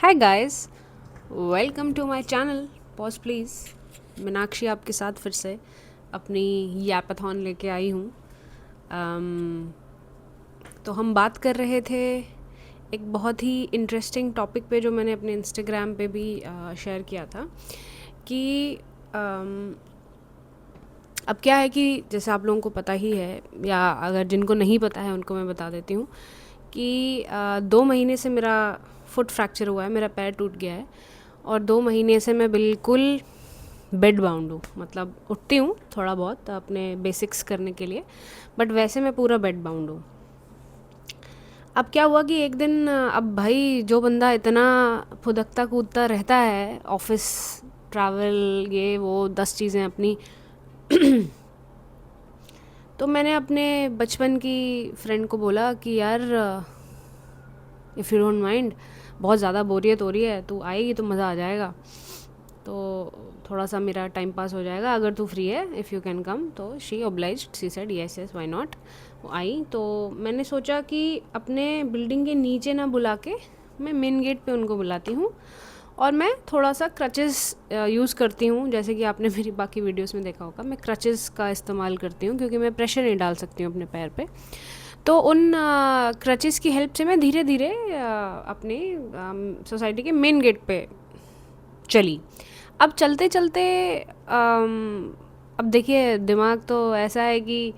Hi guys, welcome to my channel pause please. Meenakshi आपके साथ फिर से अपनी यापाथॉन लेके आई हूँ। तो हम बात कर रहे थे एक बहुत ही इंटरेस्टिंग टॉपिक पे जो मैंने अपने इंस्टाग्राम पे भी शेयर किया था कि अब क्या है कि जैसे आप लोगों को पता ही है, या अगर जिनको नहीं पता है उनको मैं बता देती हूँ कि 2 महीने से मेरा फुट फ्रैक्चर हुआ है, मेरा पैर टूट गया है। और 2 महीने से मैं बिल्कुल बेड बाउंड हूँ, मतलब उठती हूँ थोड़ा बहुत अपने बेसिक्स करने के लिए, बट वैसे मैं पूरा बेड बाउंड हूँ। अब क्या हुआ कि एक दिन अब भाई जो बंदा इतना फुदकता कूदता रहता है, ऑफिस, ट्रैवल, ये वो 10 चीज़ें अपनी, तो मैंने अपने बचपन की फ्रेंड को बोला कि यार, इफ़ यू डोंट माइंड, बहुत ज़्यादा बोरियत हो रही है, तू आएगी तो मज़ा आ जाएगा, तो थोड़ा सा मेरा टाइम पास हो जाएगा, अगर तू फ्री है, इफ़ यू कैन कम। तो she obliged, she said yes yes why not. वो आई तो मैंने सोचा कि अपने बिल्डिंग के नीचे ना बुला के मैं मेन गेट पे उनको बुलाती हूँ, और मैं थोड़ा सा क्रचेस यूज़ करती हूँ। जैसे कि आपने मेरी बाकी वीडियोस में देखा होगा, मैं क्रचेस का इस्तेमाल करती हूँ क्योंकि मैं प्रेशर नहीं डाल सकती हूँ अपने पैर पे। तो उन क्रचेस की हेल्प से मैं धीरे धीरे अपने सोसाइटी के मेन गेट पे चली। अब चलते चलते अब देखिए, दिमाग तो ऐसा है कि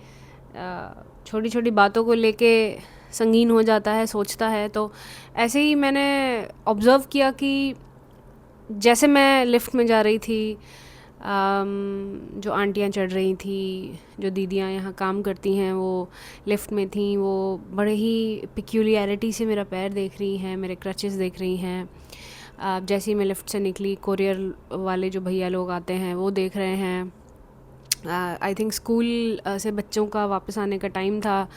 छोटी छोटी बातों को लेके संगीन हो जाता है, सोचता है। तो ऐसे ही मैंने ऑब्ज़र्व किया कि जैसे मैं लिफ्ट में जा रही थी, जो आंटियाँ चढ़ रही थी, जो दीदियाँ यहाँ काम करती हैं, वो लिफ्ट में थी, वो बड़े ही पिक्यूलियरिटी से मेरा पैर देख रही हैं, मेरे क्रचेस देख रही हैं। जैसे ही मैं लिफ्ट से निकली, कोरियर वाले जो भैया लोग आते हैं वो देख रहे हैं। आई थिंक स्कूल से बच्चों का वापस आने का टाइम था,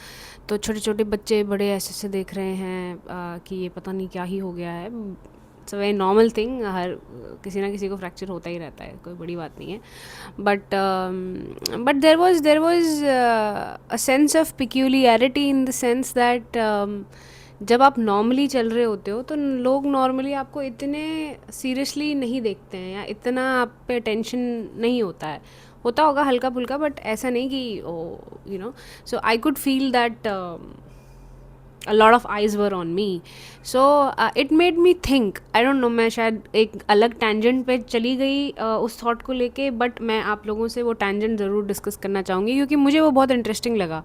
तो छोटे छोटे बच्चे बड़े ऐसे देख रहे हैं कि ये पता नहीं क्या ही हो गया है। It's a very normal thing, हर किसी ना किसी को फ्रैक्चर होता ही रहता है, कोई बड़ी बात नहीं है। But there was a sense of peculiarity in the sense that जब आप नॉर्मली चल रहे होते हो तो लोग नॉर्मली आपको इतने सीरियसली नहीं देखते हैं, या इतना आप पे टेंशन नहीं होता है। होता होगा हल्का फुल्का, बट ऐसा नहीं कि oh, you know. So I could feel that a lot of eyes were on me. So it made me think, I don't know, मैं शायद एक अलग tangent पे चली गई उस thought को लेके, बट मैं आप लोगों से वो tangent ज़रूर डिस्कस करना चाहूँगी क्योंकि मुझे वो बहुत इंटरेस्टिंग लगा।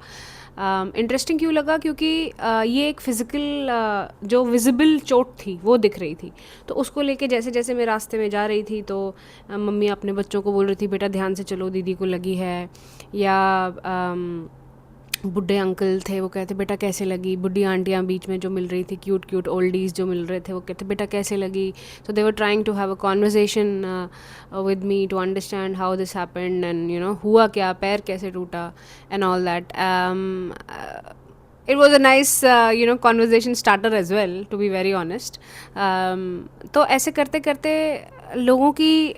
इंटरेस्टिंग क्यों लगा? क्योंकि ये एक फ़िज़िकल जो विजिबल चोट थी वो दिख रही थी। तो उसको लेके जैसे जैसे मैं रास्ते में जा रही थी तो मम्मी अपने बच्चों को बोल रही थी, बेटा ध्यान से चलो, दीदी को लगी है। या बुढ़े अंकल थे, वो कहते बेटा कैसे लगी। बुढ़ी आंटियाँ बीच में जो मिल रही थी, क्यूट क्यूट ओल्डीज़ जो मिल रहे थे, वो कहते बेटा कैसे लगी। So they were trying to have a conversation with me to understand how this happened, and you know हुआ क्या, पैर कैसे टूटा, and all that. It was a nice conversation starter as well, to be very honest. तो ऐसे करते करते लोगों की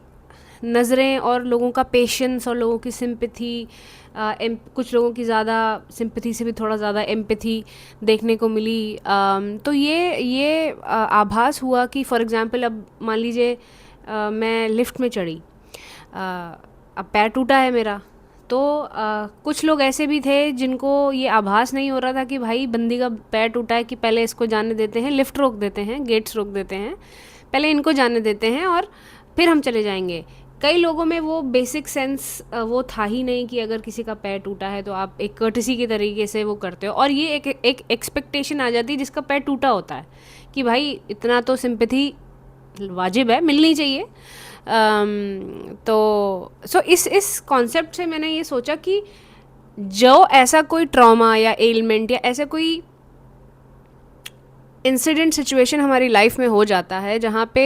नज़रें और लोगों का पेशेंस और लोगों की सिंपैथी, कुछ लोगों की ज़्यादा सिंपैथी से भी थोड़ा ज़्यादा एम्पैथी देखने को मिली। तो ये आभास हुआ कि फॉर एग्ज़ाम्पल, अब मान लीजिए मैं लिफ्ट में चढ़ी, अब पैर टूटा है मेरा, तो कुछ लोग ऐसे भी थे जिनको ये आभास नहीं हो रहा था कि भाई बंदी का पैर टूटा है, कि पहले इसको जाने देते हैं, लिफ्ट रोक देते हैं, गेट्स रोक देते हैं, पहले इनको जाने देते हैं और फिर हम चले जाएंगे। कई लोगों में वो बेसिक सेंस वो था ही नहीं कि अगर किसी का पैर टूटा है तो आप एक कर्टसी के तरीके से वो करते हो, और ये एक एक्सपेक्टेशन आ जाती है जिसका पैर टूटा होता है कि भाई इतना तो सिंपैथी वाजिब है, मिलनी चाहिए। तो इस कॉन्सेप्ट से मैंने ये सोचा कि जो ऐसा कोई ट्रॉमा या एलिमेंट या ऐसा कोई इंसिडेंट सिचुएशन हमारी लाइफ में हो जाता है जहाँ पे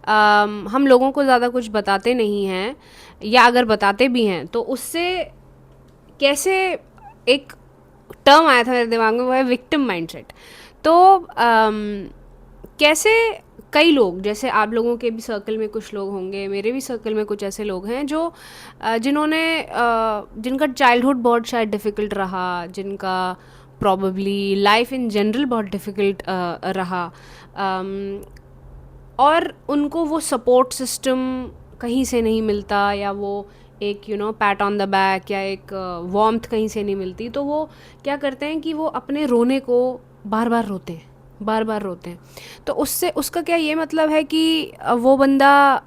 हम लोगों को ज़्यादा कुछ बताते नहीं हैं, या अगर बताते भी हैं तो उससे कैसे, एक टर्म आया था मेरे दिमाग में, वो है विक्टिम माइंडसेट। तो कैसे कई लोग, जैसे आप लोगों के भी सर्कल में कुछ लोग होंगे, मेरे भी सर्कल में कुछ ऐसे लोग हैं जो जिन्होंने जिनका चाइल्डहुड बहुत शायद डिफ़िकल्ट रहा, जिनका प्रॉबली लाइफ इन जनरल बहुत डिफ़िकल्ट रहा, और उनको वो सपोर्ट सिस्टम कहीं से नहीं मिलता, या वो एक पैट ऑन द बैक या एक वार्मथ कहीं से नहीं मिलती, तो वो क्या करते हैं कि वो अपने रोने को बार बार रोते हैं, बार बार रोते हैं। तो उससे उसका क्या ये मतलब है कि वो बंदा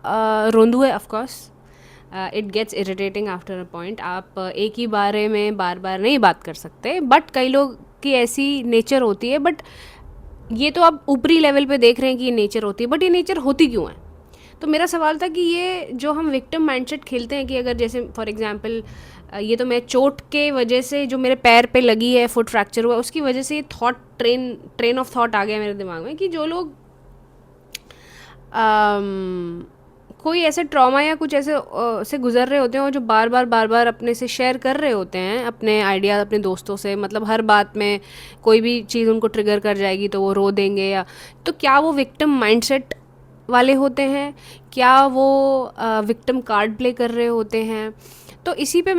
रोंदू है? Of course it gets irritating after a point. आप एक ही बारे में बार बार नहीं बात कर सकते, बट कई लोग की ऐसी नेचर होती है। बट ये तो आप ऊपरी लेवल पे देख रहे हैं कि ये नेचर होती है, बट ये नेचर होती क्यों है? तो मेरा सवाल था कि ये जो हम विक्टिम माइंडसेट खेलते हैं कि अगर जैसे फॉर एग्जांपल ये तो मैं चोट के वजह से जो मेरे पैर पे लगी है, फुट फ्रैक्चर हुआ, उसकी वजह से ये थॉट ट्रेन ऑफ थॉट आ गया मेरे दिमाग में कि जो लोग कोई ऐसे ट्रॉमा या कुछ ऐसे से गुजर रहे होते हैं और जो बार बार अपने से शेयर कर रहे होते हैं अपने आइडिया अपने दोस्तों से, मतलब हर बात में कोई भी चीज़ उनको ट्रिगर कर जाएगी तो वो रो देंगे, या तो क्या वो विक्टिम माइंडसेट वाले होते हैं? क्या वो विक्टिम कार्ड प्ले कर रहे होते हैं? तो इसी पे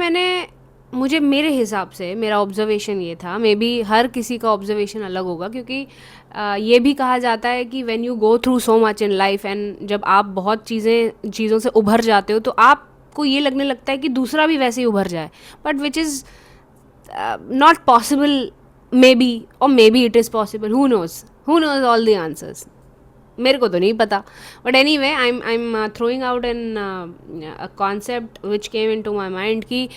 मुझे मेरे हिसाब से मेरा ऑब्जर्वेशन ये था, मे बी हर किसी का ऑब्जर्वेशन अलग होगा, क्योंकि ये भी कहा जाता है कि when you go through so much in life and जब आप बहुत चीज़ों से उभर जाते हो तो आपको ये लगने लगता है कि दूसरा भी वैसे ही उभर जाए, but which is not possible. Maybe, और maybe it is possible, who knows all the answers, मेरे को तो नहीं पता। But anyway I am throwing out an concept which came into my mind कि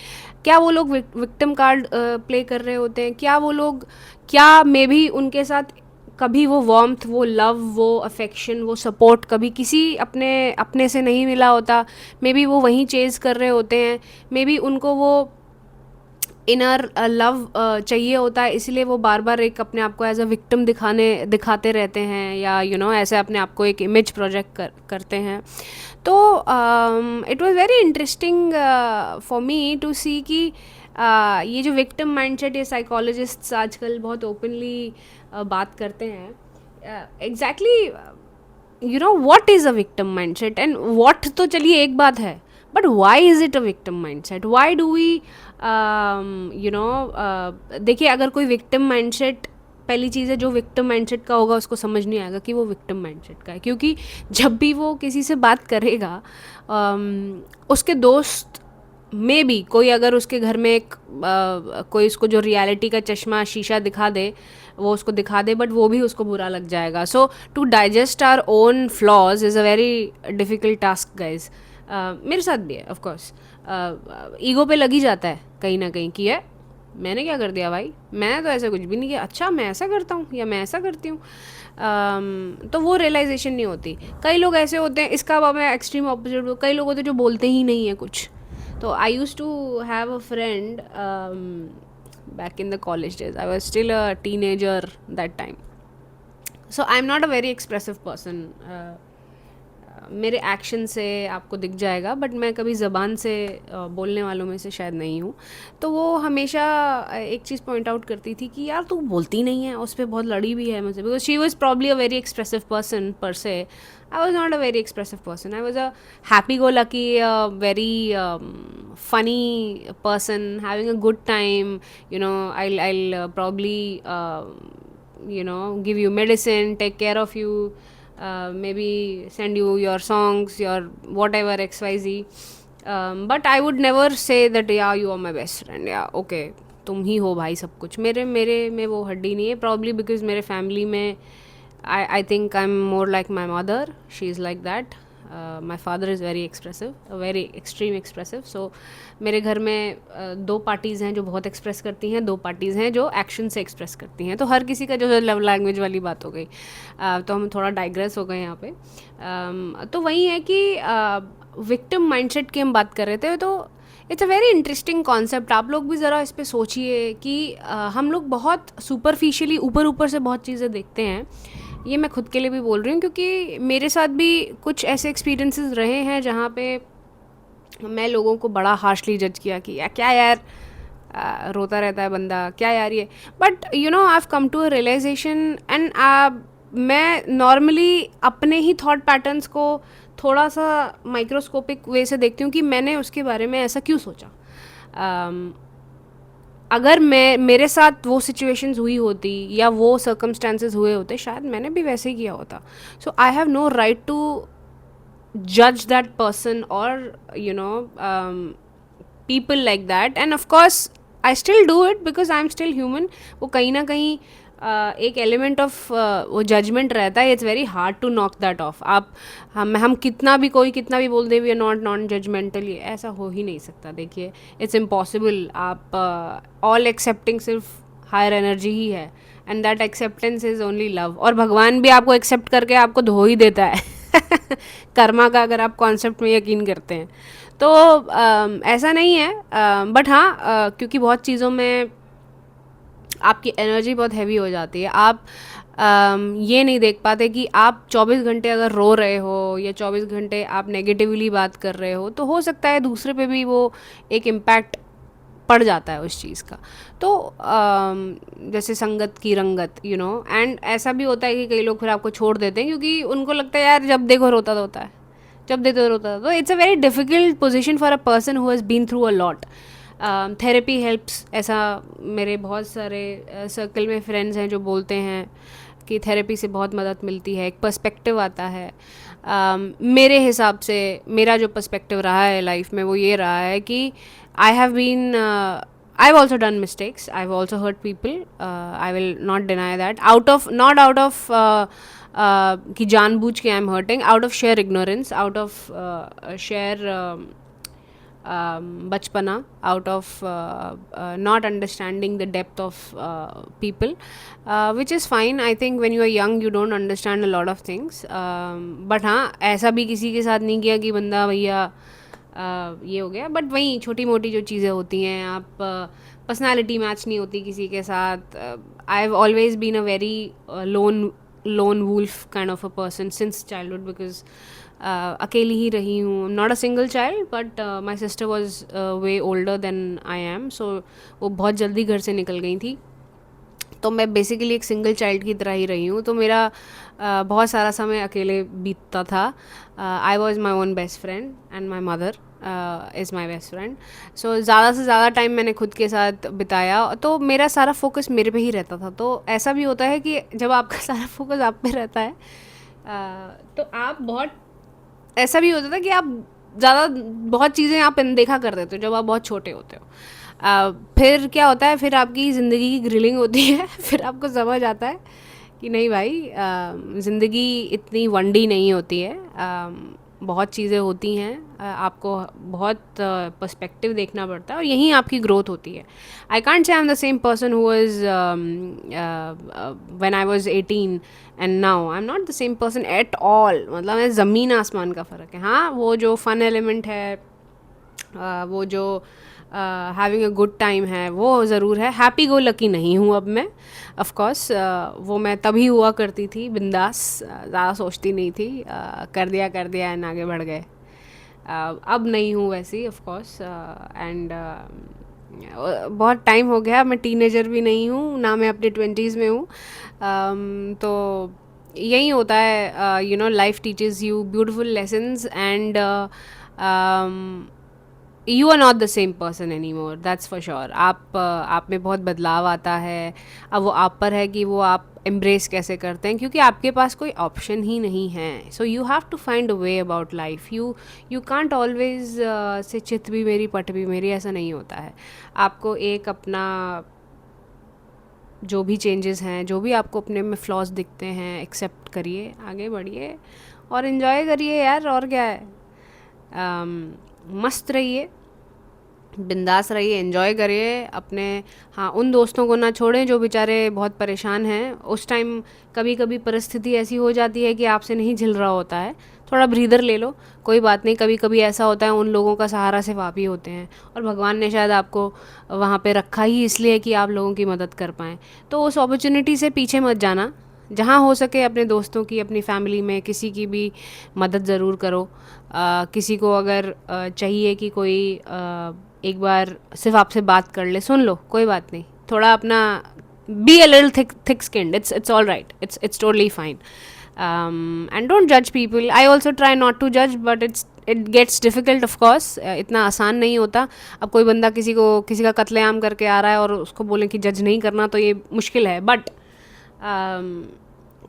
क्या वो लोग विक्टिम कार्ड प्ले कर रहे होते हैं? क्या वो लोग, क्या मे भी उनके साथ कभी वो वार्मथ, वो लव, वो अफेक्शन, वो सपोर्ट कभी किसी अपने से नहीं मिला होता? मे बी वो वहीं चेज़ कर रहे होते हैं, मे बी उनको वो इनर लव चाहिए होता है, इसलिए वो बार बार एक अपने आप को एज अ विक्टिम दिखाते रहते हैं, या ऐसे अपने आप को एक इमेज प्रोजेक्ट करते हैं। तो it was very interesting for me to see कि ये जो विक्टिम माइंडसेट, ये साइकोलॉजिस्ट्स आजकल बहुत ओपनली बात करते हैं exactly what is a victim mindset and what, तो चलिए एक बात है, but why is it a victim mindset? Why do we देखिए, अगर कोई विक्टिम माइंडसेट, पहली चीज़ है जो विक्टिम माइंडसेट का होगा उसको समझ नहीं आएगा कि वो विक्टिम माइंडसेट का है, क्योंकि जब भी वो किसी से बात करेगा उसके दोस्त में भी कोई अगर उसके घर में एक कोई उसको जो रियलिटी का चश्मा शीशा दिखा दे, वो उसको दिखा दे, बट वो भी उसको बुरा लग जाएगा। So to digest our own flaws is a very difficult task guys. मेरे साथ भी है ऑफकोर्स, ईगो पे लग ही जाता है कहीं ना कहीं कि है मैंने क्या कर दिया भाई, मैं तो ऐसा कुछ भी नहीं किया, अच्छा मैं ऐसा करता हूँ या मैं ऐसा करती हूँ। तो वो रियलाइजेशन नहीं होती। कई लोग ऐसे होते हैं, इसका अब मैं एक्सट्रीम ऑपोजिट, कई लोग होते हैं जो बोलते ही नहीं है कुछ। तो I use to have a friend back in the college days. I was still a teenager that time. So I'm not a very expressive person. मेरे एक्शन से आपको दिख जाएगा, बट मैं कभी ज़बान से बोलने वालों में से शायद नहीं हूँ। तो वो हमेशा एक चीज़ पॉइंट आउट करती थी कि यार तू बोलती नहीं है, उस पर बहुत लड़ी भी है मुझसे, because she was probably a very expressive person पर से। I was not a very expressive person, I was a happy go lucky, very funny person, having a good time. I'll probably give you medicine, take care of you, maybe send you your songs, your whatever xyz, but I would never say that yeah you are my best friend, yeah okay तुम ही हो भाई सब कुछ। मेरे मेरे में वो हड्डी नहीं है, प्रॉब्ली बिकॉज मेरे फैमिली में I think I'm more like my mother, she is like that. My father is very expressive, very extreme expressive. So मेरे घर में दो पार्टीज़ हैं जो बहुत एक्सप्रेस करती हैं, दो पार्टीज़ हैं जो एक्शन से एक्सप्रेस करती हैं। तो हर किसी का जो लव लैंग्वेज वाली बात हो गई। तो हम थोड़ा डाइग्रेस हो गए यहाँ पे। तो वही है कि विक्टिम माइंडसेट की हम बात कर रहे थे, तो it's a very interesting concept. आप लोग भी ज़रा इस पर सोचिए कि हम लोग बहुत सुपरफिशियली ऊपर ऊपर से बहुत चीज़ें देखते हैं। ये मैं खुद के लिए भी बोल रही हूँ, क्योंकि मेरे साथ भी कुछ ऐसे एक्सपीरियंसेस रहे हैं जहाँ पे मैं लोगों को बड़ा हार्शली जज किया कि या क्या यार रोता रहता है बंदा, क्या यार ये। But I have come to a realization and मैं नॉर्मली अपने ही थॉट पैटर्न्स को थोड़ा सा माइक्रोस्कोपिक वे से देखती हूँ कि मैंने उसके बारे में ऐसा क्यों सोचा। अगर मेरे साथ वो सिचुएशंस हुई होती या वो सर्कमस्टांसेस हुए होते, शायद मैंने भी वैसे ही किया होता. So I have no right to judge that person or you know people like that. And of course I still do it because I'm still human. वो कहीं ना कहीं एक एलिमेंट ऑफ वो जजमेंट रहता है. It's very hard to knock that off. आप हम कितना भी कोई कितना भी बोल दे we are not non judgmental, ये ऐसा हो ही नहीं सकता. देखिए इट्स इम्पॉसिबल. आप ऑल एक्सेप्टिंग सिर्फ हायर एनर्जी ही है, and that acceptance is only love. और भगवान भी आपको एक्सेप्ट करके आपको धो ही देता है कर्मा का, अगर आप कॉन्सेप्ट में यकीन करते हैं तो. ऐसा नहीं है. बट हाँ, क्योंकि बहुत चीज़ों में आपकी एनर्जी बहुत हैवी हो जाती है. आप ये नहीं देख पाते कि आप 24 घंटे अगर रो रहे हो या 24 घंटे आप नेगेटिवली बात कर रहे हो, तो हो सकता है दूसरे पे भी वो एक इम्पैक्ट पड़ जाता है उस चीज़ का. तो जैसे संगत की रंगत, यू नो. एंड ऐसा भी होता है कि कई लोग फिर आपको छोड़ देते हैं क्योंकि उनको लगता है यार जब देखो रोता तो होता है, जब देखो रोता था. तो it's a very difficult position for a person who has been through a lot. Therapy helps. ऐसा मेरे बहुत सारे सर्कल में फ्रेंड्स हैं जो बोलते हैं कि थेरेपी से बहुत मदद मिलती है, एक पर्सपेक्टिव आता है. मेरे हिसाब से मेरा जो पर्सपेक्टिव रहा है लाइफ में वो ये रहा है कि I have been I've also done mistakes. I've also hurt people. I will not deny that. Not out of कि जानबूझ के I'm hurting. Out of sheer ignorance. Out of sheer बचपना. Out of not understanding the depth of people, which is fine. I think when you are young you don't understand a lot of things. But हाँ, ऐसा भी किसी के साथ नहीं किया कि बंदा भैया ये हो गया. बट वहीं छोटी मोटी जो चीज़ें होती हैं, आप पर्सनालिटी मैच नहीं होती किसी के साथ. I have always been a very lone wolf kind of a person since childhood, because अकेली ही रही हूँ. Not a single child, but my sister was way older than I am. So वो बहुत जल्दी घर से निकल गई थी, तो मैं बेसिकली एक सिंगल चाइल्ड की तरह ही रही हूँ. तो मेरा बहुत सारा समय अकेले बीतता था. I was my own best friend and my mother is my best friend. So ज़्यादा से ज़्यादा टाइम मैंने खुद के साथ बिताया, तो मेरा सारा फोकस मेरे पे ही रहता था. तो ऐसा भी होता है कि जब आपका सारा फोकस आप पे रहता है तो आप बहुत, ऐसा भी होता था कि आप ज़्यादा बहुत चीज़ें आप अनदेखा कर देते हो जब आप बहुत छोटे होते हो. फिर क्या होता है, फिर आपकी ज़िंदगी की ग्रिलिंग होती है. फिर आपको समझ आता है कि नहीं भाई, ज़िंदगी इतनी वनडी नहीं होती है. बहुत चीज़ें होती हैं. आपको बहुत पर्सपेक्टिव देखना पड़ता है, और यहीं आपकी ग्रोथ होती है. I can't say I am the same person who was when I was 18 and now. I am not the same person at all. मतलब ज़मीन आसमान का फ़र्क है. हाँ, वो जो फ़न एलिमेंट है, वो जो हैविंग अ गुड टाइम है, वो ज़रूर है. हैप्पी गो लकी नहीं हूँ अब मैं. ऑफ कोर्स वो मैं तभी हुआ करती थी, बिंदास, ज़्यादा सोचती नहीं थी. कर दिया एंड आगे बढ़ गए. अब नहीं हूँ वैसी, ऑफ कोर्स. एंड बहुत टाइम हो गया. मैं टीनेजर भी नहीं हूँ ना, मैं अपने 20s में हूँ. तो यही होता है. You know, life teaches you beautiful lessons, and you are not the same person any more, that's for sure. आप में बहुत बदलाव आता है. अब वो आप पर है कि वो आप एम्ब्रेस कैसे करते हैं, क्योंकि आपके पास कोई ऑप्शन ही नहीं है. So you have to find a way about life. You can't always say चित भी मेरी पट भी मेरी, ऐसा नहीं होता है. आपको एक अपना जो भी चेंजेस हैं, जो भी आपको अपने में फ्लॉज दिखते हैं, एक्सेप्ट करिए, आगे बढ़िए और इन्जॉय करिए यार. और क्या है, मस्त रहिए, बिंदास रहिए, एंजॉय करिए अपने. हाँ, उन दोस्तों को ना छोड़ें जो बेचारे बहुत परेशान हैं. उस टाइम कभी कभी परिस्थिति ऐसी हो जाती है कि आपसे नहीं झिल रहा होता है, थोड़ा ब्रीदर ले लो, कोई बात नहीं. कभी कभी ऐसा होता है, उन लोगों का सहारा सिर्फ आप ही होते हैं, और भगवान ने शायद आपको वहाँ पे रखा ही इसलिए कि आप लोगों की मदद कर पाएँ. तो उस अपॉर्चुनिटी से पीछे मत जाना. जहाँ हो सके अपने दोस्तों की, अपनी फैमिली में किसी की भी मदद ज़रूर करो. किसी को अगर चाहिए कि कोई एक बार सिर्फ आपसे बात कर ले, सुन लो, कोई बात नहीं. थोड़ा अपना be a little thick skinned. It's all right. It's totally fine. And don't judge people. I also try not to judge, but it gets difficult of course, इतना आसान नहीं होता. अब कोई बंदा किसी का कत्लेआम करके आ रहा है और उसको बोले कि जज नहीं करना, तो ये मुश्किल है. बट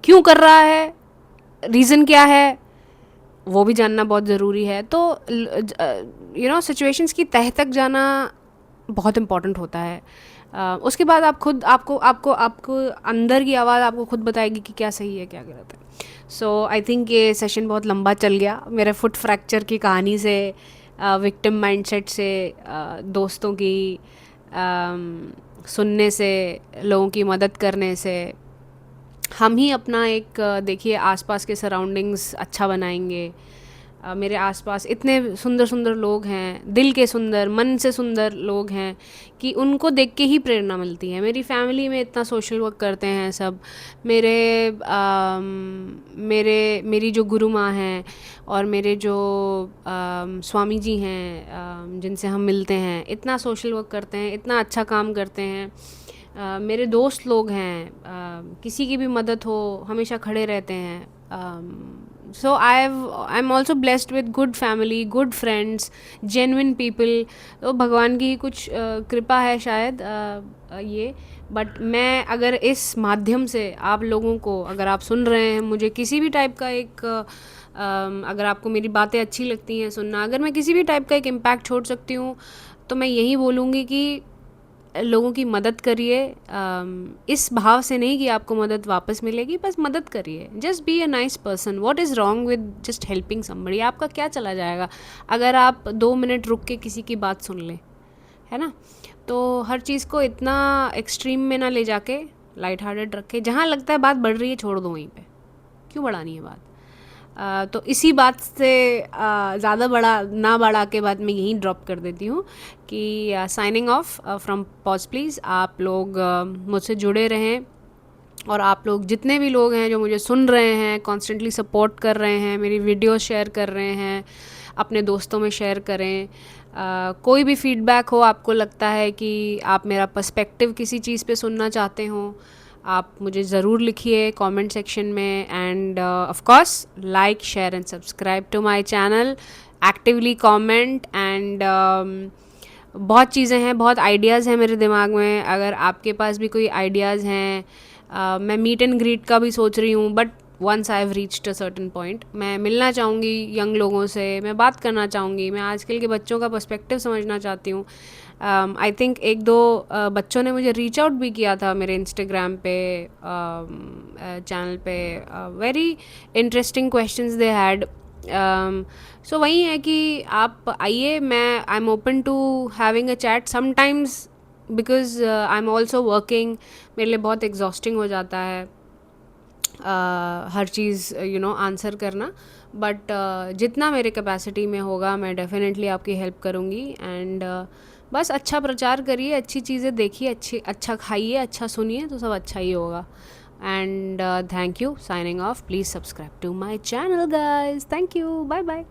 क्यों कर रहा है, रीज़न क्या है, वो भी जानना बहुत ज़रूरी है. तो सिचुएशंस की तह तक जाना बहुत इम्पॉर्टेंट होता है. उसके बाद आप खुद आपको आपको आपको अंदर की आवाज़ आपको खुद बताएगी कि क्या सही है क्या गलत है. सो आई थिंक ये सेशन बहुत लंबा चल गया मेरे फुट फ्रैक्चर की कहानी से, विक्टिम माइंडसेट से, दोस्तों की सुनने से, लोगों की मदद करने से. हम ही अपना एक देखिए आसपास के सराउंडिंग्स अच्छा बनाएंगे. मेरे आसपास इतने सुंदर सुंदर लोग हैं, दिल के सुंदर, मन से सुंदर लोग हैं कि उनको देख के ही प्रेरणा मिलती है. मेरी फैमिली में इतना सोशल वर्क करते हैं सब. मेरे मेरी जो गुरु माँ हैं और मेरे जो स्वामी जी हैं जिनसे हम मिलते हैं, इतना सोशल वर्क करते हैं, इतना अच्छा काम करते हैं. मेरे दोस्त लोग हैं, किसी की भी मदद हो हमेशा खड़े रहते हैं. So I am also blessed with good family, good friends, genuine people. तो भगवान की कृछ कृपा है शायद ये. बट मैं अगर इस माध्यम से आप लोगों को, अगर आप सुन रहे हैं मुझे किसी भी टाइप का एक अगर आपको मेरी बातें अच्छी लगती हैं सुनना, अगर मैं किसी भी टाइप का एक इम्पैक्ट छोड़ सकती हूँ, तो मैं यही बोलूँगी कि लोगों की मदद करिए. इस भाव से नहीं कि आपको मदद वापस मिलेगी, बस मदद करिए. Just be a nice person. What is wrong with just helping somebody? आपका क्या चला जाएगा अगर आप 2 मिनट रुक के किसी की बात सुन लें, है ना? तो हर चीज़ को इतना एक्सट्रीम में ना ले जाके लाइट हार्टेड रखे. जहाँ लगता है बात बढ़ रही है छोड़ दो वहीं पे, क्यों बढ़ानी है बात. तो इसी बात से ज़्यादा ना बढ़ा के बाद मैं यहीं ड्रॉप कर देती हूँ कि signing off from pause please. आप लोग मुझसे जुड़े रहें, और आप लोग जितने भी लोग हैं जो मुझे सुन रहे हैं, कॉन्स्टेंटली सपोर्ट कर रहे हैं, मेरी वीडियो शेयर कर रहे हैं, अपने दोस्तों में शेयर करें. कोई भी फीडबैक हो, आपको लगता है कि आप मेरा पर्सपेक्टिव किसी चीज़ पे सुनना चाहते हो, आप मुझे ज़रूर लिखिए कमेंट सेक्शन में. And of course like, share and subscribe to my channel. Actively comment. And बहुत चीज़ें हैं, बहुत आइडियाज़ हैं मेरे दिमाग में. अगर आपके पास भी कोई आइडियाज़ हैं, मैं मीट एंड ग्रीट का भी सोच रही हूँ. But once I have reached a certain point, मैं मिलना चाहूँगी यंग लोगों से, मैं बात करना चाहूँगी, मैं आजकल के बच्चों का पर्सपेक्टिव समझना चाहती हूँ. आई थिंक 1-2 बच्चों ने मुझे रीच आउट भी किया था मेरे इंस्टाग्राम पे चैनल पे. Very interesting questions they had. So वही है कि आप आइए, मैं I am open to having a chat sometimes, because I am also working. मेरे लिए बहुत एग्जॉस्टिंग हो जाता है हर चीज़ आंसर करना. बट जितना मेरे कैपेसिटी में होगा मैं डेफिनेटली आपकी हेल्प करूँगी. एंड बस अच्छा प्रचार करिए, अच्छी चीज़ें देखिए, अच्छा खाइए, अच्छा सुनिए, तो सब अच्छा ही होगा. And thank you. Signing off. Please subscribe to my channel guys. Thank you. Bye bye.